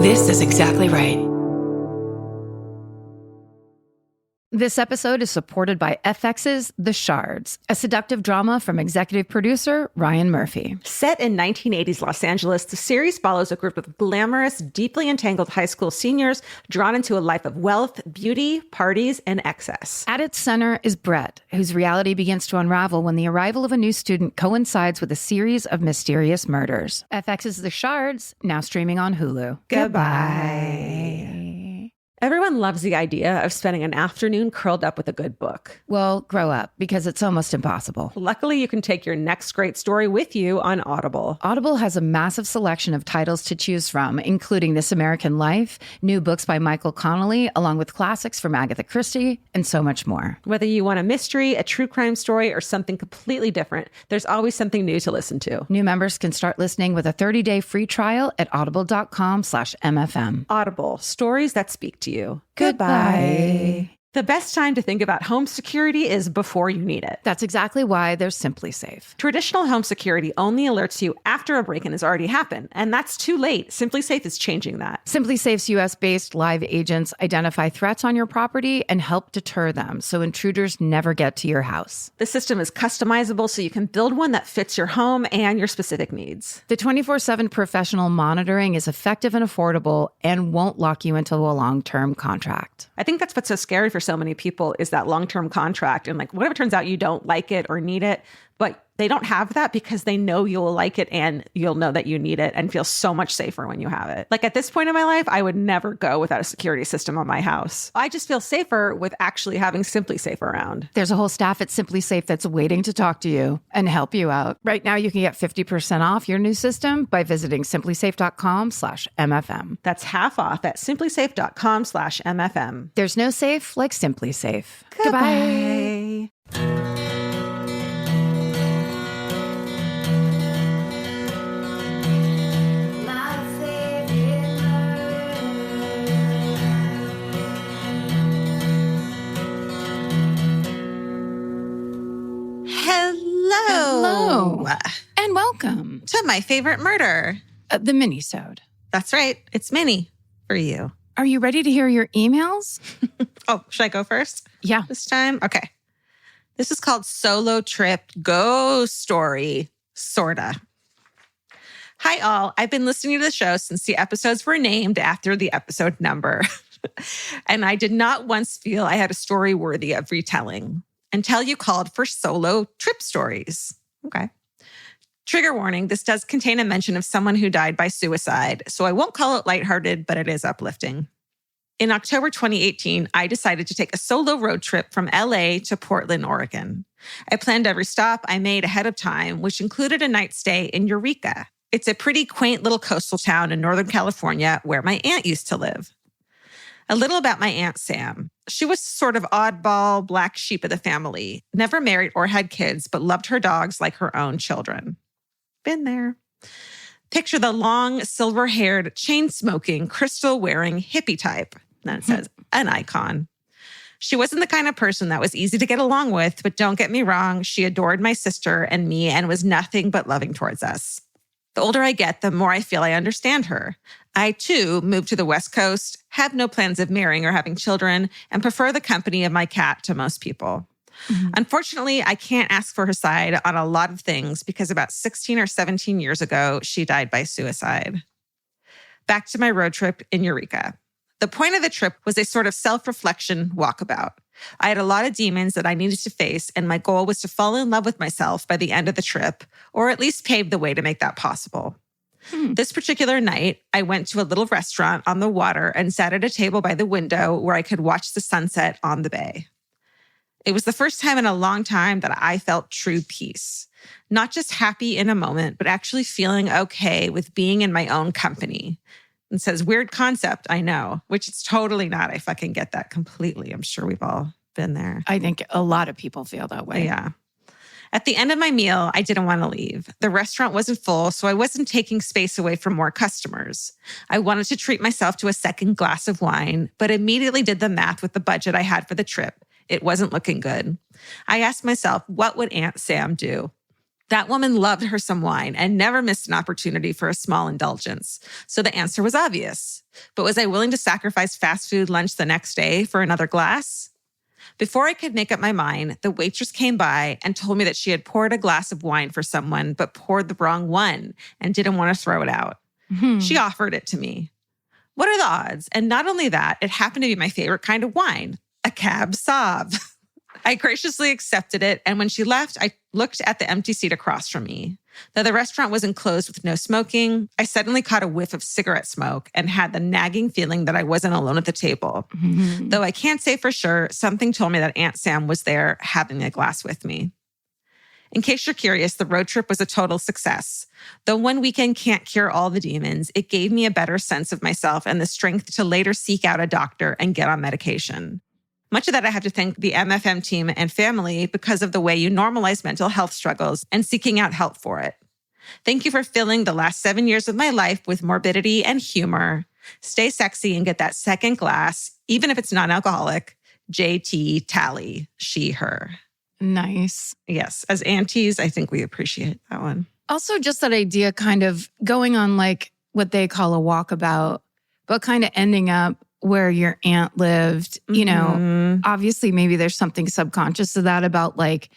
This is exactly right. This episode is supported by FX's The Shards, a seductive drama from executive producer Ryan Murphy. Set in 1980s Los Angeles, the series follows a group of glamorous, deeply entangled high school seniors drawn into a life of wealth, beauty, parties, and excess. At its center is Brett, whose reality begins to unravel when the arrival of a new student coincides with a series of mysterious murders. FX's The Shards, now streaming on Hulu. Goodbye. Everyone loves the idea of spending an afternoon curled up with a good book. Well, grow up, because it's almost impossible. Luckily, you can take your next great story with you on Audible. Audible has a massive selection of titles to choose from, including This American Life, new books by Michael Connelly, along with classics from Agatha Christie, and so much more. Whether you want a mystery, a true crime story, or something completely different, there's always something new to listen to. New members can start listening with a 30-day free trial at audible.com/MFM. Audible, stories that speak to you. Goodbye. The best time to think about home security is before you need it. That's exactly why there's Simply Safe. Traditional home security only alerts you after a break-in has already happened, and that's too late. Simply Safe is changing that. Simply Safe's US-based live agents identify threats on your property and help deter them so intruders never get to your house. The system is customizable so you can build one that fits your home and your specific needs. The 24/7 professional monitoring is effective and affordable and won't lock you into a long-term contract. I think that's what's so scary for so many people is that long-term contract. And like, what if it turns out you don't like it or need it, but they don't have that because they know you'll like it and you'll know that you need it and feel so much safer when you have it. Like at this point in my life, I would never go without a security system on my house. I just feel safer with actually having Simply Safe around. There's a whole staff at Simply Safe that's waiting to talk to you and help you out. Right now, you can get 50% off your new system by visiting simplysafe.com/MFM. That's half off at simplysafe.com/MFM. There's no safe like Simply Safe. Goodbye. Hello. And welcome To my favorite murder. The Minisode. That's right. It's Minnie for you. Are you ready to hear your emails? Oh, should I go first? Yeah. This time? Okay. This is called Solo Trip Ghost Story, sorta. Hi, all. I've been listening to the show since the episodes were named after the episode number. And I did not once feel I had a story worthy of retelling until you called for solo trip stories. Okay. Trigger warning, this does contain a mention of someone who died by suicide, so I won't call it lighthearted, but it is uplifting. In October 2018, I decided to take a solo road trip from LA to Portland, Oregon. I planned every stop I made ahead of time, which included a night stay in Eureka. It's a pretty quaint little coastal town in Northern California where my aunt used to live. A little about my Aunt Sam. She was sort of oddball, black sheep of the family, never married or had kids, but loved her dogs like her own children. Been there. Picture the long, silver-haired, chain-smoking, crystal-wearing hippie type. Then it says, an icon. She wasn't the kind of person that was easy to get along with, but don't get me wrong, she adored my sister and me and was nothing but loving towards us. The older I get, the more I feel I understand her. I, too, moved to the West Coast, have no plans of marrying or having children, and prefer the company of my cat to most people. Mm-hmm. Unfortunately, I can't ask for her side on a lot of things because about 16 or 17 years ago, she died by suicide. Back to my road trip in Eureka. The point of the trip was a sort of self-reflection walkabout. I had a lot of demons that I needed to face, and my goal was to fall in love with myself by the end of the trip, or at least pave the way to make that possible. This particular night, I went to a little restaurant on the water and sat at a table by the window where I could watch the sunset on the bay. It was the first time in a long time that I felt true peace. Not just happy in a moment, but actually feeling okay with being in my own company. It says, weird concept, I know, which it's totally not. I fucking get that completely. I'm sure we've all been there. I think a lot of people feel that way. Yeah. At the end of my meal, I didn't want to leave. The restaurant wasn't full, so I wasn't taking space away from more customers. I wanted to treat myself to a second glass of wine, but immediately did the math with the budget I had for the trip. It wasn't looking good. I asked myself, what would Aunt Sam do? That woman loved her some wine and never missed an opportunity for a small indulgence. So the answer was obvious. But was I willing to sacrifice fast food lunch the next day for another glass? Before I could make up my mind, the waitress came by and told me that she had poured a glass of wine for someone, but poured the wrong one and didn't want to throw it out. She offered it to me. What are the odds? And not only that, it happened to be my favorite kind of wine, a Cab Sauv. I graciously accepted it, and when she left, I looked at the empty seat across from me. Though the restaurant was enclosed with no smoking, I suddenly caught a whiff of cigarette smoke and had the nagging feeling that I wasn't alone at the table. Though I can't say for sure, something told me that Aunt Sam was there having a glass with me. In case you're curious, the road trip was a total success. Though one weekend can't cure all the demons, it gave me a better sense of myself and the strength to later seek out a doctor and get on medication. Much of that I have to thank the MFM team and family because of the way you normalize mental health struggles and seeking out help for it. Thank you for filling the last 7 years of my life with morbidity and humor. Stay sexy and get that second glass, even if it's non-alcoholic. JT Tally, she, her. Nice. Yes. As aunties, I think we appreciate that one. Also, just that idea kind of going on like what they call a walkabout, but kind of ending up where your aunt lived, you know, obviously maybe there's something subconscious to that about like,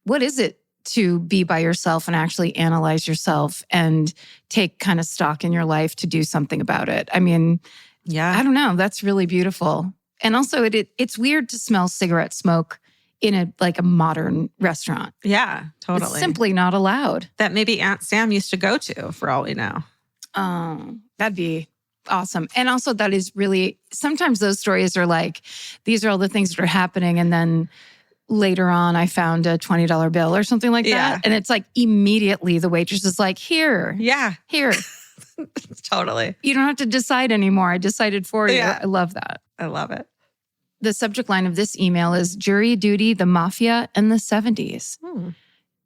what is it to be by yourself and actually analyze yourself and take kind of stock in your life to do something about it? I mean, yeah, I don't know. That's really beautiful. And also it's weird to smell cigarette smoke in a modern restaurant. Yeah, totally. It's simply not allowed. That maybe Aunt Sam used to go to, for all we know. That'd be awesome. And also that is really, sometimes those stories are like, these are all the things that are happening. And then later on, I found a $20 bill or something like that. And it's like immediately the waitress is like, here. Yeah. Here. Totally. You don't have to decide anymore. I decided for you. Yeah. I love that. I love it. The subject line of this email is Jury Duty, the Mafia in the 70s.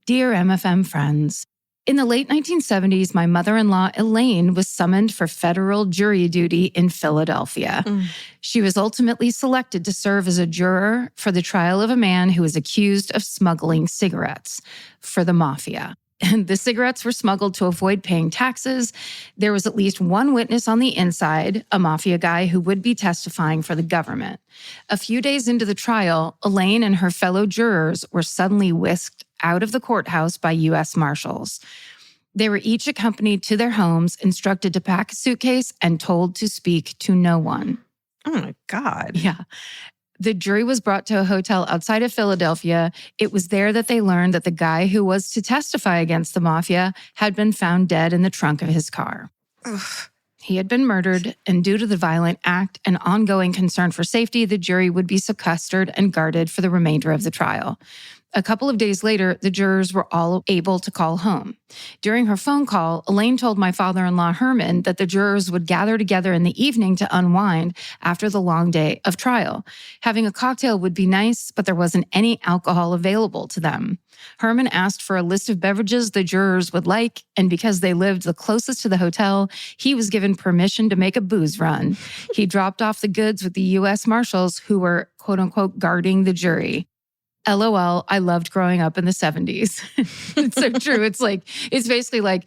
Dear MFM friends, in the late 1970s, my mother-in-law, Elaine, was summoned for federal jury duty in Philadelphia. She was ultimately selected to serve as a juror for the trial of a man who was accused of smuggling cigarettes for the mafia. And the cigarettes were smuggled to avoid paying taxes. There was at least one witness on the inside, a mafia guy who would be testifying for the government. A few days into the trial, Elaine and her fellow jurors were suddenly whisked out of the courthouse by U.S. Marshals. They were each accompanied to their homes, instructed to pack a suitcase, and told to speak to no one. Oh my God. Yeah. The jury was brought to a hotel outside of Philadelphia. It was there that they learned that the guy who was to testify against the mafia had been found dead in the trunk of his car. He had been murdered, and due to the violent act and ongoing concern for safety, the jury would be sequestered and guarded for the remainder of the trial. A couple of days later, the jurors were all able to call home. During her phone call, Elaine told my father-in-law, Herman, that the jurors would gather together in the evening to unwind after the long day of trial. Having a cocktail would be nice, but there wasn't any alcohol available to them. Herman asked for a list of beverages the jurors would like, and because they lived the closest to the hotel, he was given permission to make a booze run. He dropped off the goods with the U.S. Marshals who were, quote-unquote, guarding the jury. LOL, I loved growing up in the 70s. It's so true. It's basically like,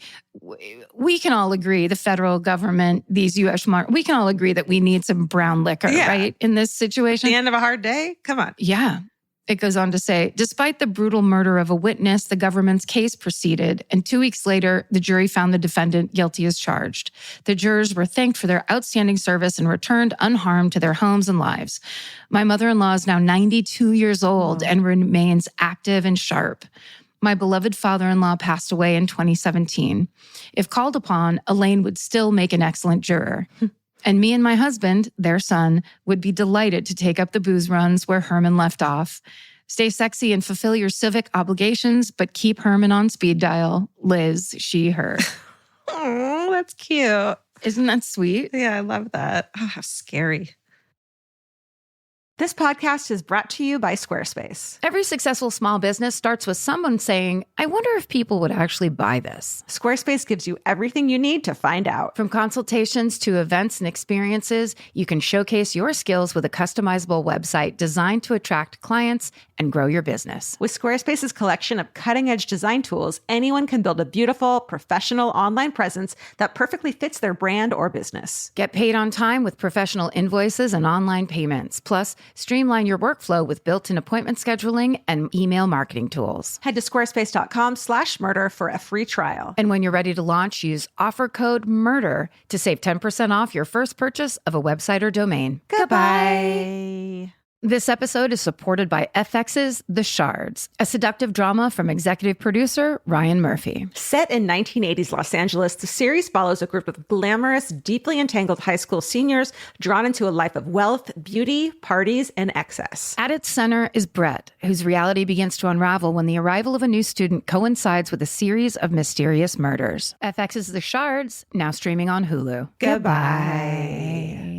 we can all agree, the federal government, these U.S. we can all agree that we need some brown liquor, right? In this situation. The end of a hard day? Come on. Yeah. It goes on to say, despite the brutal murder of a witness, the government's case proceeded, and 2 weeks later, the jury found the defendant guilty as charged. The jurors were thanked for their outstanding service and returned unharmed to their homes and lives. My mother-in-law is now 92 years old and remains active and sharp. My beloved father-in-law passed away in 2017. If called upon, Elaine would still make an excellent juror. And me and my husband, their son, would be delighted to take up the booze runs where Herman left off. Stay sexy and fulfill your civic obligations, but keep Herman on speed dial. Liz, she, her. Oh, that's cute. Isn't that sweet? Yeah, I love that. Oh, how scary. This podcast is brought to you by Squarespace. Every successful small business starts with someone saying, I wonder if people would actually buy this. Squarespace gives you everything you need to find out. From consultations to events and experiences, you can showcase your skills with a customizable website designed to attract clients and grow your business. With Squarespace's collection of cutting-edge design tools, anyone can build a beautiful, professional online presence that perfectly fits their brand or business. Get paid on time with professional invoices and online payments. Plus, streamline your workflow with built-in appointment scheduling and email marketing tools. Head to squarespace.com/murder for a free trial. And when you're ready to launch, use offer code MURDER to save 10% off your first purchase of a website or domain. Goodbye. This episode is supported by FX's The Shards, a seductive drama from executive producer Ryan Murphy. Set in 1980s Los Angeles, the series follows a group of glamorous, deeply entangled high school seniors drawn into a life of wealth, beauty, parties, and excess. At its center is Brett, whose reality begins to unravel when the arrival of a new student coincides with a series of mysterious murders. FX's The Shards, now streaming on Hulu. Goodbye.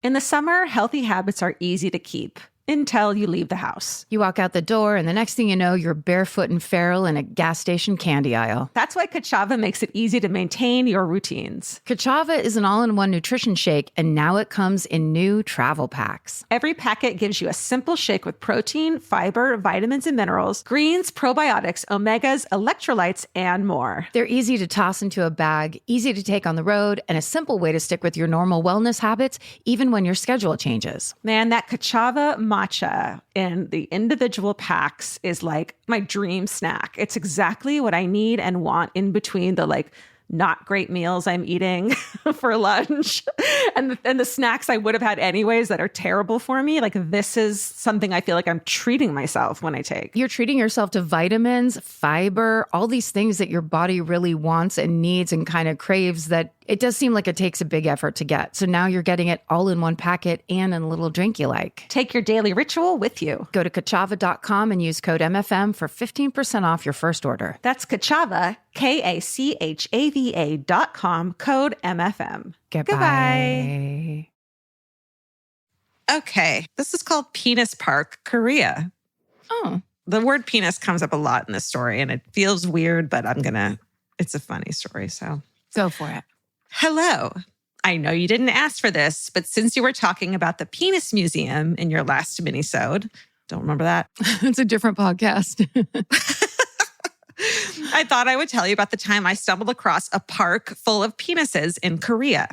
In the summer, healthy habits are easy to keep until you leave the house. You walk out the door, and the next thing you know, you're barefoot and feral in a gas station candy aisle. That's why Kachava makes it easy to maintain your routines. Kachava is an all-in-one nutrition shake, and now it comes in new travel packs. Every packet gives you a simple shake with protein, fiber, vitamins and minerals, greens, probiotics, omegas, electrolytes, and more. They're easy to toss into a bag, easy to take on the road, and a simple way to stick with your normal wellness habits, even when your schedule changes. Man, that Kachava matcha in the individual packs is like my dream snack. It's exactly what I need and want in between the not great meals I'm eating for lunch and the snacks I would have had anyways that are terrible for me. Like, this is something I feel like I'm treating myself when I take. You're treating yourself to vitamins, fiber, all these things that your body really wants and needs and kind of craves that it does seem like it takes a big effort to get. So now you're getting it all in one packet and in a little drink you like. Take your daily ritual with you. Go to Kachava.com and use code MFM for 15% off your first order. That's Kachava, KACHAVA.com, code MFM. Goodbye. Okay, this is called Penis Park, Korea. Oh. The word penis comes up a lot in this story, and it feels weird, but it's a funny story, so. Go for it. Hello. I know you didn't ask for this, but since you were talking about the Penis Museum in your last minisode, don't remember that? It's a different podcast. I thought I would tell you about the time I stumbled across a park full of penises in Korea.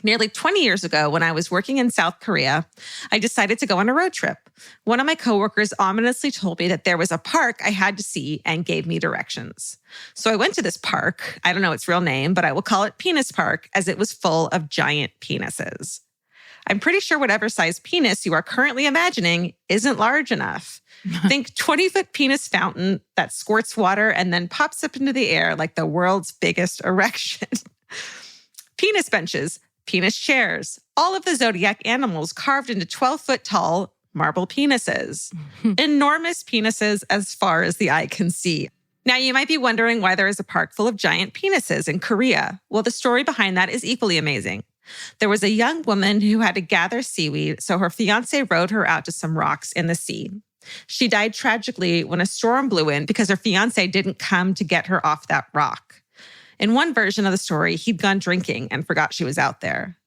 Nearly 20 years ago, when I was working in South Korea, I decided to go on a road trip. One of my coworkers ominously told me that there was a park I had to see and gave me directions. So I went to this park. I don't know its real name, but I will call it Penis Park, as it was full of giant penises. I'm pretty sure whatever size penis you are currently imagining isn't large enough. Think 20-foot penis fountain that squirts water and then pops up into the air like the world's biggest erection. Penis benches, penis chairs, all of the zodiac animals carved into 12-foot tall marble penises. Enormous penises as far as the eye can see. Now, you might be wondering why there is a park full of giant penises in Korea. Well, the story behind that is equally amazing. There was a young woman who had to gather seaweed, so her fiancé rowed her out to some rocks in the sea. She died tragically when a storm blew in because her fiancé didn't come to get her off that rock. In one version of the story, he'd gone drinking and forgot she was out there.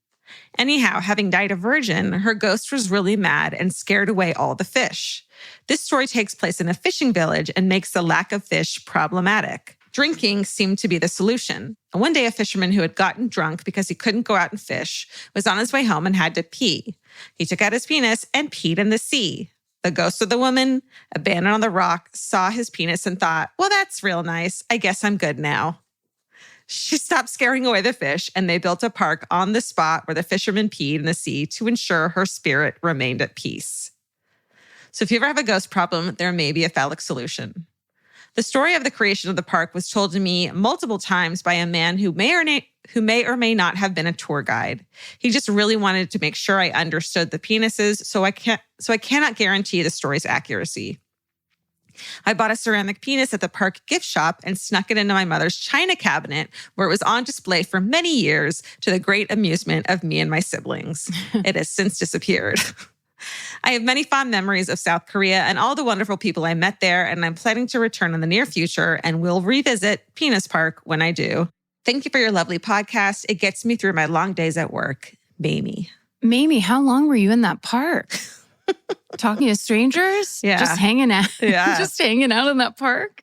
Anyhow, having died a virgin, her ghost was really mad and scared away all the fish. This story takes place in a fishing village and makes the lack of fish problematic. Drinking seemed to be the solution. One day, a fisherman who had gotten drunk because he couldn't go out and fish was on his way home and had to pee. He took out his penis and peed in the sea. The ghost of the woman, abandoned on the rock, saw his penis and thought, well, that's real nice. I guess I'm good now. She stopped scaring away the fish, and they built a park on the spot where the fisherman peed in the sea to ensure her spirit remained at peace. So if you ever have a ghost problem, there may be a phallic solution. The story of the creation of the park was told to me multiple times by a man who may or may not have been a tour guide. He just really wanted to make sure I understood the penises, so I cannot guarantee the story's accuracy. I bought a ceramic penis at the park gift shop and snuck it into my mother's china cabinet, where it was on display for many years to the great amusement of me and my siblings. It has since disappeared. I have many fond memories of South Korea and all the wonderful people I met there, and I'm planning to return in the near future and will revisit Penis Park when I do. Thank you for your lovely podcast. It gets me through my long days at work. Mamie. Mamie, how long were you in that park? Talking to strangers? Yeah. Just hanging out. Yeah. Just hanging out in that park?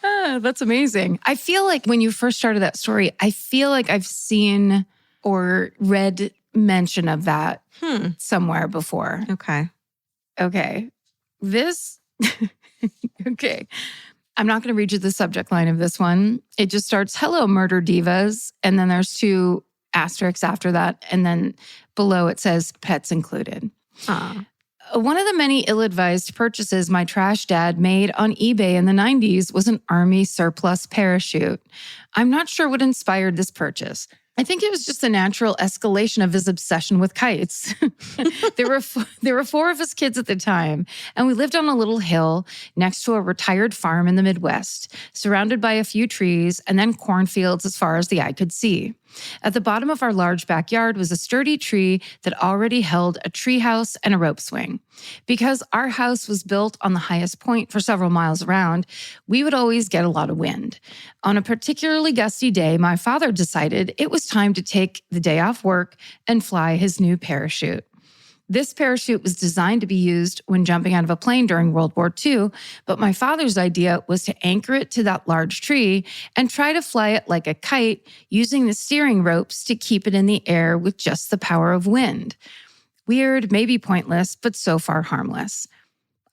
That's amazing. I feel like when you first started that story, I feel like I've seen or read mention of that somewhere before. Okay. This, okay. I'm not going to read you the subject line of this one. It just starts, hello, murder divas. And then there's 2 asterisks after that. And then below it says pets included. One of the many ill-advised purchases my trash dad made on eBay in the 90s was an Army surplus parachute. I'm not sure what inspired this purchase. I think it was just a natural escalation of his obsession with kites. There were 4 of us kids at the time, and we lived on a little hill next to a retired farm in the Midwest, surrounded by a few trees and then cornfields as far as the eye could see. At the bottom of our large backyard was a sturdy tree that already held a treehouse and a rope swing. Because our house was built on the highest point for several miles around, we would always get a lot of wind. On a particularly gusty day, my father decided it was time to take the day off work and fly his new parachute. This parachute was designed to be used when jumping out of a plane during World War II, but my father's idea was to anchor it to that large tree and try to fly it like a kite using the steering ropes to keep it in the air with just the power of wind. Weird, maybe pointless, but so far harmless.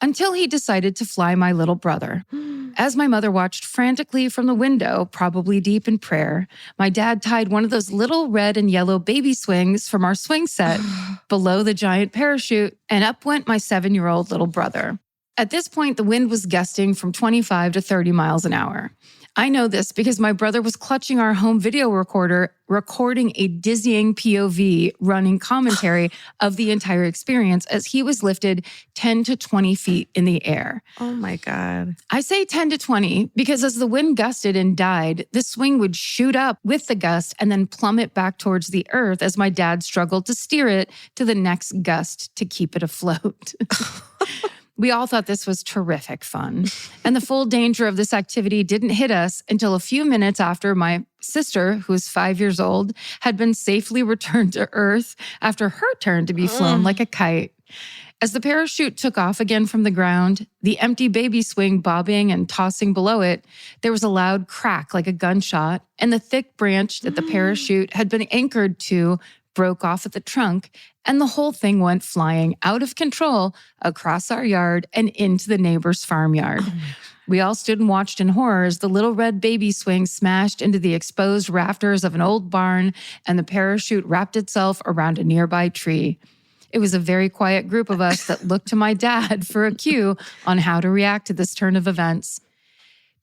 Until he decided to fly my little brother. As my mother watched frantically from the window, probably deep in prayer, my dad tied one of those little red and yellow baby swings from our swing set below the giant parachute, and up went my 7-year-old little brother. At this point, the wind was gusting from 25 to 30 miles an hour. I know this because my brother was clutching our home video recorder, recording a dizzying POV running commentary of the entire experience as he was lifted 10 to 20 feet in the air. Oh my God. I say 10 to 20 because as the wind gusted and died, the swing would shoot up with the gust and then plummet back towards the earth as my dad struggled to steer it to the next gust to keep it afloat. We all thought this was terrific fun. And the full danger of this activity didn't hit us until a few minutes after my sister, who was 5 years old, had been safely returned to Earth after her turn to be flown like a kite. As the parachute took off again from the ground, the empty baby swing bobbing and tossing below it, there was a loud crack like a gunshot, and the thick branch that the parachute had been anchored to broke off at the trunk, and the whole thing went flying out of control across our yard and into the neighbor's farmyard. We all stood and watched in horror as the little red baby swing smashed into the exposed rafters of an old barn, and the parachute wrapped itself around a nearby tree. It was a very quiet group of us that looked to my dad for a cue on how to react to this turn of events.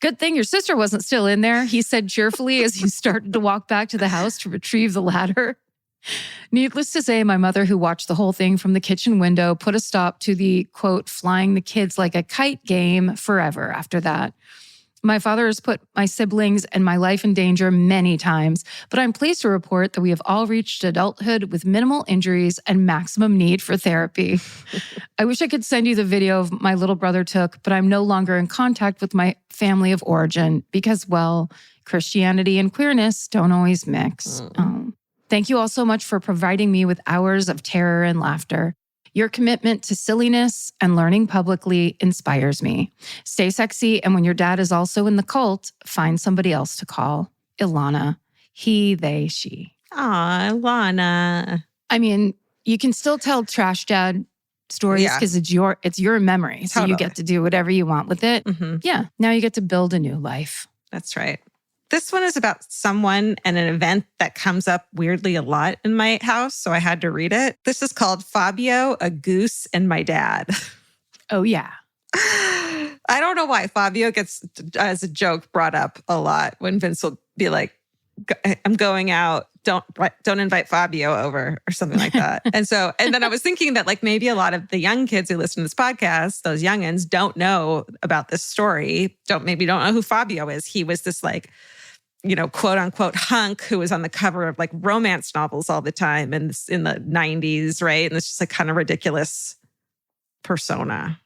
Good thing your sister wasn't still in there, he said cheerfully as he started to walk back to the house to retrieve the ladder. Needless to say, my mother, who watched the whole thing from the kitchen window, put a stop to the, quote, flying the kids like a kite game forever after that. My father has put my siblings and my life in danger many times, but I'm pleased to report that we have all reached adulthood with minimal injuries and maximum need for therapy. I wish I could send you the video my little brother took, but I'm no longer in contact with my family of origin because, well, Christianity and queerness don't always mix. Thank you all so much for providing me with hours of terror and laughter. Your commitment to silliness and learning publicly inspires me. Stay sexy, and when your dad is also in the cult, find somebody else to call. Ilana. He, they, she. Aw, Ilana. I mean, you can still tell trash dad stories because it's your memory. So you get to do whatever you want with it. Yeah. Now you get to build a new life. That's right. This one is about someone and an event that comes up weirdly a lot in my house, so I had to read it. This is called Fabio, a Goose, and My Dad. Oh, yeah. I don't know why Fabio gets, as a joke, brought up a lot when Vince will be like, I'm going out, don't invite Fabio over or something like that. And then I was thinking that like maybe a lot of the young kids who listen to this podcast, those youngins, don't know about this story, don't know who Fabio is. He was this like quote unquote hunk who was on the cover of like romance novels all the time and in the 90s, right? And it's just like kind of ridiculous persona.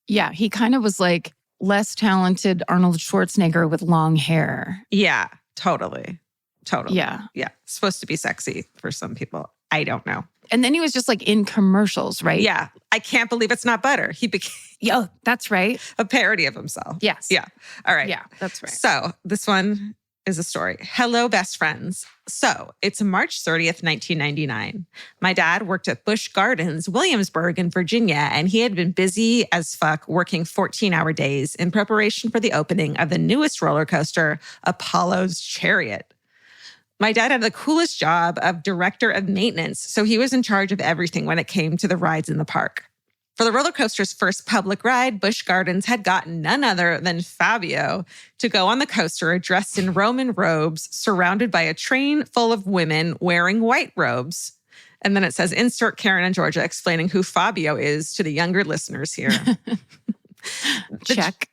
Yeah, he kind of was like less talented Arnold Schwarzenegger with long hair. Yeah, totally. Yeah. Yeah. Supposed to be sexy for some people. I don't know. And then he was just like in commercials, right? Yeah. I can't believe it's not butter. He became Oh, that's right. a parody of himself. Yes. Yeah. All right. Yeah, that's right. So this one is a story. Hello, best friends. So it's March 30th, 1999. My dad worked at Busch Gardens, Williamsburg in Virginia, and he had been busy as fuck working 14-hour days in preparation for the opening of the newest roller coaster, Apollo's Chariot. My dad had the coolest job of director of maintenance, so he was in charge of everything when it came to the rides in the park. For the roller coaster's first public ride, Busch Gardens had gotten none other than Fabio to go on the coaster dressed in Roman robes, surrounded by a train full of women wearing white robes. And then it says, insert Karen and Georgia explaining who Fabio is to the younger listeners here. Check.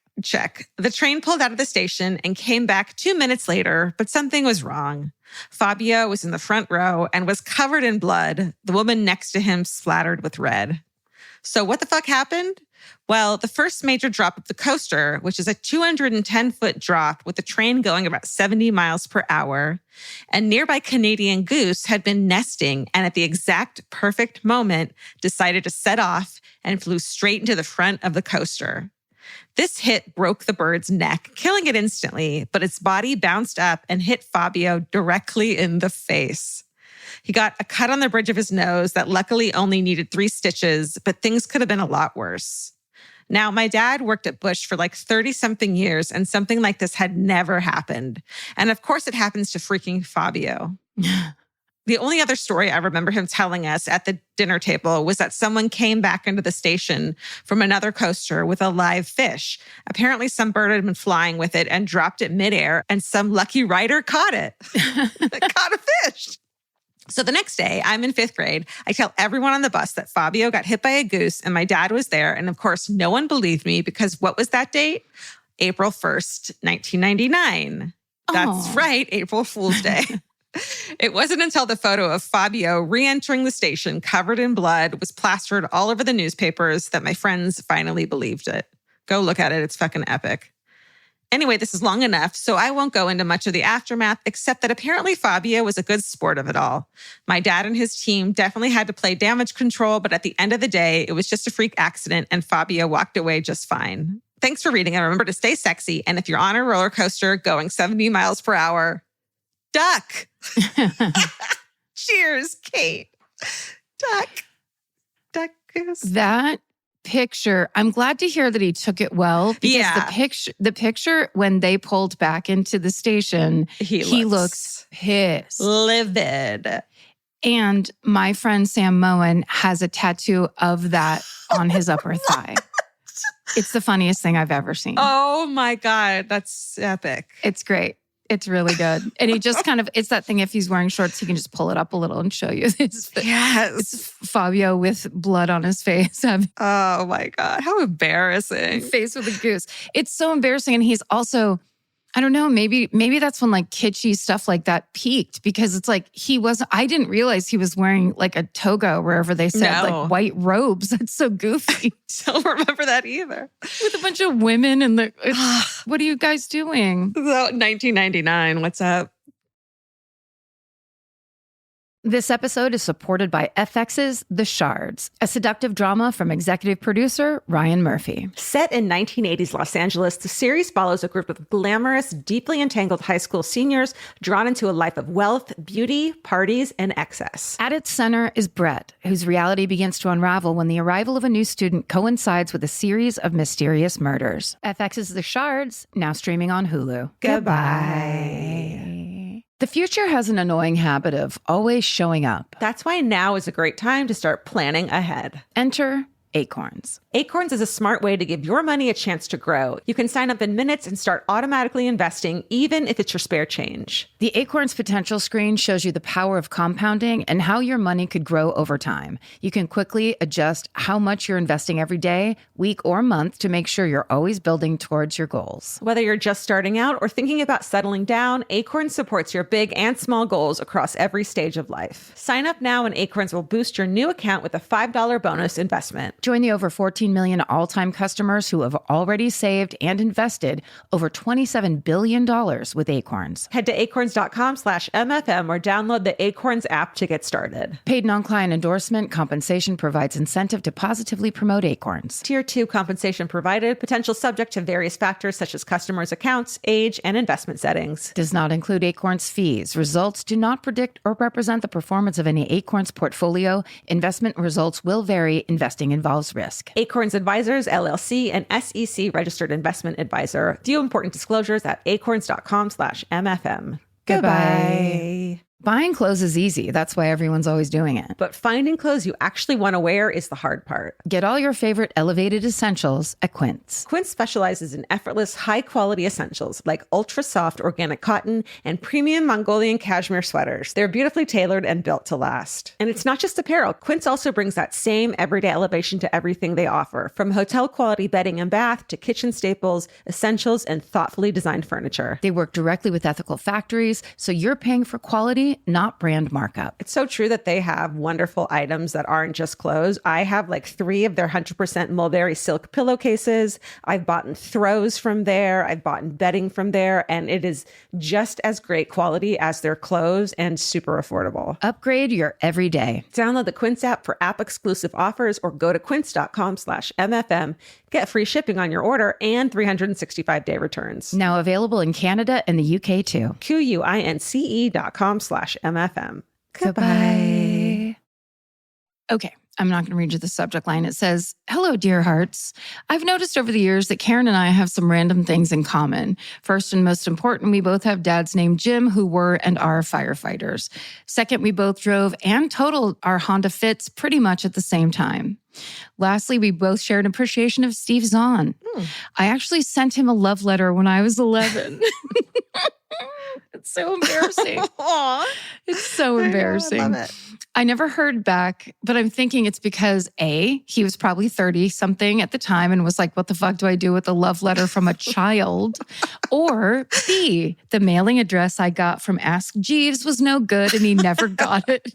The train pulled out of the station and came back 2 minutes later, but something was wrong. Fabio was in the front row and was covered in blood, the woman next to him splattered with red. So what the fuck happened? Well, the first major drop of the coaster, which is a 210-foot drop with the train going about 70 miles per hour, and nearby Canadian goose had been nesting and at the exact perfect moment decided to set off and flew straight into the front of the coaster. This hit broke the bird's neck, killing it instantly, but its body bounced up and hit Fabio directly in the face. He got a cut on the bridge of his nose that luckily only needed 3 stitches, but things could have been a lot worse. Now, my dad worked at Busch for like 30-something years, and something like this had never happened. And of course, it happens to freaking Fabio. The only other story I remember him telling us at the dinner table was that someone came back into the station from another coaster with a live fish. Apparently, some bird had been flying with it and dropped it midair, and some lucky rider caught it. Caught a fish. So the next day, I'm in 5th grade. I tell everyone on the bus that Fabio got hit by a goose and my dad was there. And of course, no one believed me because what was that date? April 1st, 1999. That's right, April Fool's Day. It wasn't until the photo of Fabio re-entering the station covered in blood was plastered all over the newspapers that my friends finally believed it. Go look at it. It's fucking epic. Anyway, this is long enough, so I won't go into much of the aftermath, except that apparently Fabio was a good sport of it all. My dad and his team definitely had to play damage control, but at the end of the day, it was just a freak accident and Fabio walked away just fine. Thanks for reading, and remember to stay sexy. And if you're on a roller coaster going 70 miles per hour, duck. Cheers, Kate. Duck goose. That picture, I'm glad to hear that he took it well because the picture when they pulled back into the station, he looks pissed. Livid. And my friend Sam Moen has a tattoo of that on his upper thigh. It's the funniest thing I've ever seen. Oh my God, that's epic. It's great. It's really good. And he just kind of, it's that thing, if he's wearing shorts, he can just pull it up a little and show you his face. Yes. It's Fabio with blood on his face. Oh my God, how embarrassing. Face with a goose. It's so embarrassing. And he's also, I don't know, maybe that's when like kitschy stuff like that peaked because it's like I didn't realize he was wearing like a toga wherever they said like white robes. That's so goofy. Don't remember that either. With a bunch of women and what are you guys doing? 1999, what's up? This episode is supported by FX's The Shards, a seductive drama from executive producer Ryan Murphy. Set in 1980s Los Angeles, the series follows a group of glamorous, deeply entangled high school seniors drawn into a life of wealth, beauty, parties, and excess. At its center is Brett, whose reality begins to unravel when the arrival of a new student coincides with a series of mysterious murders. FX's The Shards, now streaming on Hulu. Goodbye. The future has an annoying habit of always showing up. That's why now is a great time to start planning ahead. Enter Acorns. Acorns is a smart way to give your money a chance to grow. You can sign up in minutes and start automatically investing, even if it's your spare change. The Acorns potential screen shows you the power of compounding and how your money could grow over time. You can quickly adjust how much you're investing every day, week, or month to make sure you're always building towards your goals. Whether you're just starting out or thinking about settling down, Acorns supports your big and small goals across every stage of life. Sign up now and Acorns will boost your new account with a $5 bonus investment. Join the over 14 million all-time customers who have already saved and invested over $27 billion with Acorns. Head to acorns.com/MFM or download the Acorns app to get started. Paid non-client endorsement compensation provides incentive to positively promote Acorns. Tier 2 compensation provided, potential subject to various factors such as customers' accounts, age, and investment settings. Does not include Acorns fees. Results do not predict or represent the performance of any Acorns portfolio. Investment results will vary. Investing involves risk. Acorns Advisors, LLC, an SEC registered investment advisor. View important disclosures at acorns.com/MFM. Goodbye. Buying clothes is easy. That's why everyone's always doing it. But finding clothes you actually want to wear is the hard part. Get all your favorite elevated essentials at Quince. Quince specializes in effortless, high-quality essentials like ultra-soft organic cotton and premium Mongolian cashmere sweaters. They're beautifully tailored and built to last. And it's not just apparel. Quince also brings that same everyday elevation to everything they offer, from hotel-quality bedding and bath to kitchen staples, essentials, and thoughtfully designed furniture. They work directly with ethical factories, so you're paying for quality, not brand markup. It's so true that they have wonderful items that aren't just clothes. I have like 3 of their 100% mulberry silk pillowcases. I've bought throws from there. I've bought bedding from there. And it is just as great quality as their clothes and super affordable. Upgrade your everyday. Download the Quince app for app-exclusive offers or go to quince.com/MFM. Get free shipping on your order and 365-day returns. Now available in Canada and the UK too. QUINCE.com/MFM. Goodbye. Okay, I'm not going to read you the subject line. It says, "Hello, dear hearts. I've noticed over the years that Karen and I have some random things in common. First and most important, we both have dads named Jim who were and are firefighters. Second, we both drove and totaled our Honda Fits pretty much at the same time. Lastly, we both shared an appreciation of Steve Zahn. I actually sent him a love letter when I was 11. It's so embarrassing. It's so embarrassing. I love it. I never heard back, but I'm thinking it's because A, he was probably 30 something at the time and was like, what the fuck do I do with a love letter from a child? Or B, the mailing address I got from Ask Jeeves was no good and he never got it.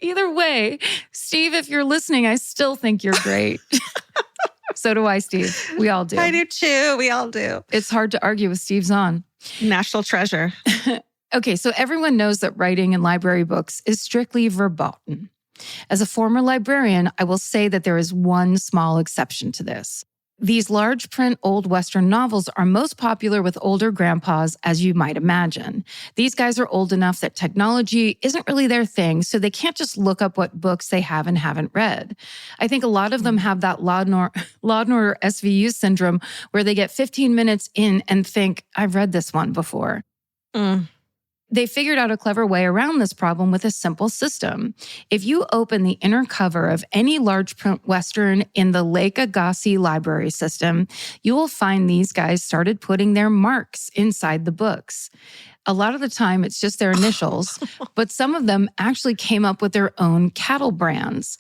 Either way, Steve, if you're listening, I still think you're great. So do I, Steve. We all do. I do too. We all do. It's hard to argue with Steve Zahn. National treasure. Okay, so everyone knows that writing in library books is strictly verboten. As a former librarian, I will say that there is one small exception to this. These large print old Western novels are most popular with older grandpas, as you might imagine. These guys are old enough that technology isn't really their thing, so they can't just look up what books they have and haven't read. I think a lot of them have that Law and Order SVU syndrome where they get 15 minutes in and think, I've read this one before. They figured out a clever way around this problem with a simple system. If you open the inner cover of any large print Western in the Lake Agassiz library system, you will find these guys started putting their marks inside the books. A lot of the time, it's just their initials, but some of them actually came up with their own cattle brands.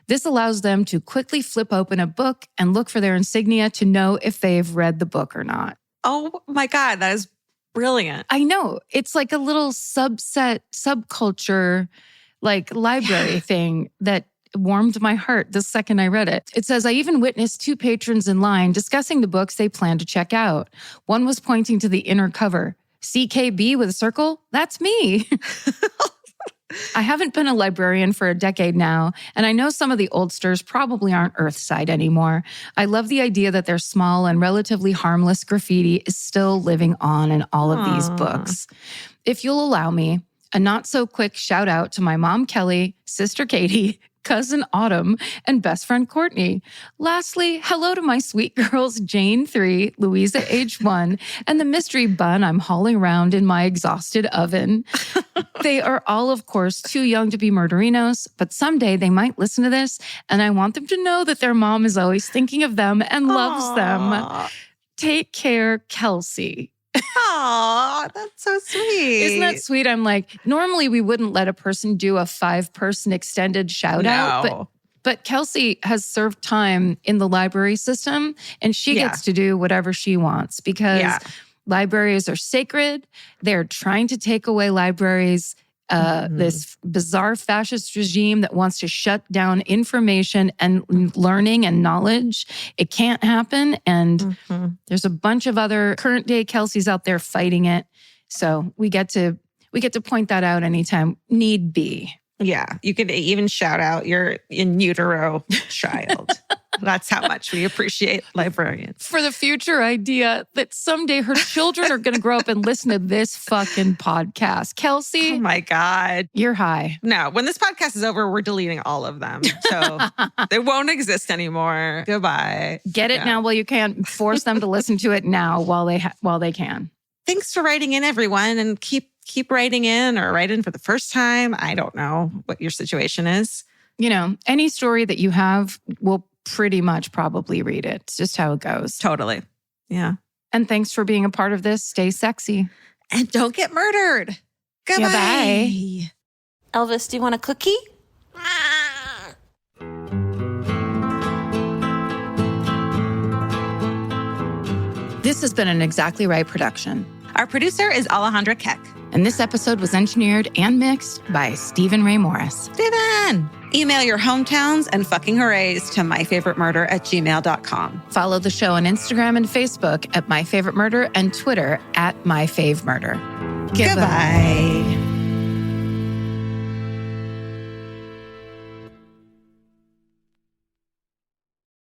This allows them to quickly flip open a book and look for their insignia to know if they've read the book or not. Oh my God, that is brilliant. I know. It's like a little subculture, like library thing that warmed my heart the second I read it. It says, I even witnessed 2 patrons in line discussing the books they planned to check out. One was pointing to the inner cover. CKB with a circle? That's me. I haven't been a librarian for a decade now, and I know some of the oldsters probably aren't Earthside anymore. I love the idea that their small and relatively harmless graffiti is still living on in all of these books. If you'll allow me, a not-so-quick shout-out to my mom, Kelly, sister Katie, cousin Autumn, and best friend Courtney. Lastly, hello to my sweet girls Jane 3, Louisa age 1, and the mystery bun I'm hauling around in my exhausted oven. They are all, of course, too young to be murderinos, but someday they might listen to this, and I want them to know that their mom is always thinking of them and loves them. Take care, Kelsey. Aw, that's so sweet. Isn't that sweet? I'm like, normally we wouldn't let a person do a 5-person extended shout out, but Kelsey has served time in the library system and she gets to do whatever she wants because libraries are sacred. They're trying to take away libraries. This bizarre fascist regime that wants to shut down information and learning and knowledge. It can't happen. And there's a bunch of other current day Kelseys out there fighting it. So we get to point that out anytime need be. Yeah, you can even shout out your in utero child. That's how much we appreciate librarians. For the future idea that someday her children are going to grow up and listen to this fucking podcast. Kelsey. Oh my God. You're high. No, when this podcast is over, we're deleting all of them. So they won't exist anymore. Goodbye. Get it now while you can. Force them to listen to it now while they can. Thanks for writing in, everyone. And keep writing in or write in for the first time. I don't know what your situation is. You know, any story that you have will pretty much probably read it. It's just how it goes. Totally. Yeah. And thanks for being a part of this. Stay sexy. And don't get murdered. Goodbye. Yeah, bye. Elvis, do you want a cookie? This has been an Exactly Right production. Our producer is Alejandra Keck. And this episode was engineered and mixed by Stephen Ray Morris. Steven! Email your hometowns and fucking hoorays to myfavoritemurder@gmail.com. Follow the show on Instagram and Facebook at My Favorite Murder and Twitter at My Fave Murder. Goodbye.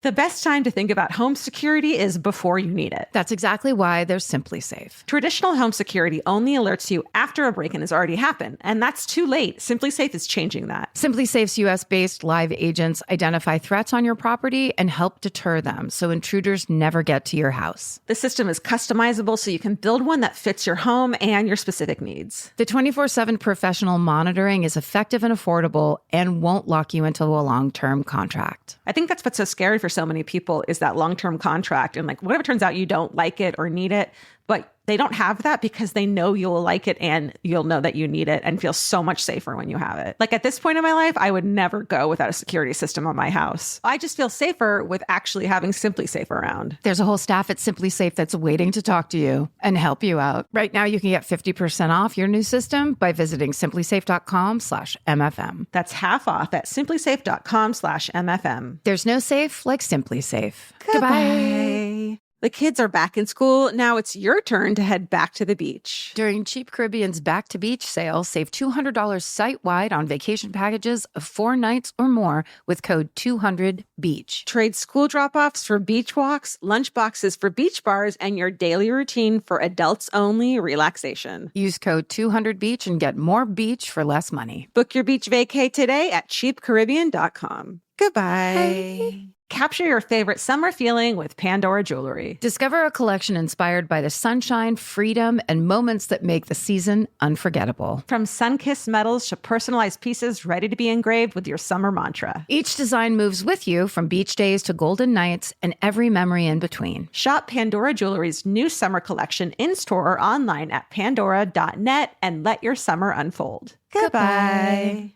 The best time to think about home security is before you need it. That's exactly why they're Simply Safe. Traditional home security only alerts you after a break-in has already happened, and that's too late. Simply Safe is changing that. Simply Safe's US-based live agents identify threats on your property and help deter them so intruders never get to your house. The system is customizable so you can build one that fits your home and your specific needs. The 24/7 professional monitoring is effective and affordable and won't lock you into a long-term contract. I think that's what's so scary for so many people is that long-term contract. And like, what if it turns out you don't like it or need it, but they don't have that because they know you'll like it and you'll know that you need it and feel so much safer when you have it. Like at this point in my life, I would never go without a security system on my house. I just feel safer with actually having Simply Safe around. There's a whole staff at Simply Safe that's waiting to talk to you and help you out. Right now, you can get 50% off your new system by visiting simplysafe.com/MFM. That's half off at simplysafe.com/MFM. There's no safe like Simply Safe. Goodbye. The kids are back in school. Now it's your turn to head back to the beach. During Cheap Caribbean's Back to Beach sale, save $200 site-wide on vacation packages of 4 nights or more with code 200BEACH. Trade school drop-offs for beach walks, lunch boxes for beach bars, and your daily routine for adults-only relaxation. Use code 200BEACH and get more beach for less money. Book your beach vacay today at cheapcaribbean.com. Goodbye. Bye. Capture your favorite summer feeling with Pandora Jewelry. Discover a collection inspired by the sunshine, freedom, and moments that make the season unforgettable. From sun-kissed metals to personalized pieces ready to be engraved with your summer mantra. Each design moves with you from beach days to golden nights and every memory in between. Shop Pandora Jewelry's new summer collection in-store or online at pandora.net and let your summer unfold. Goodbye.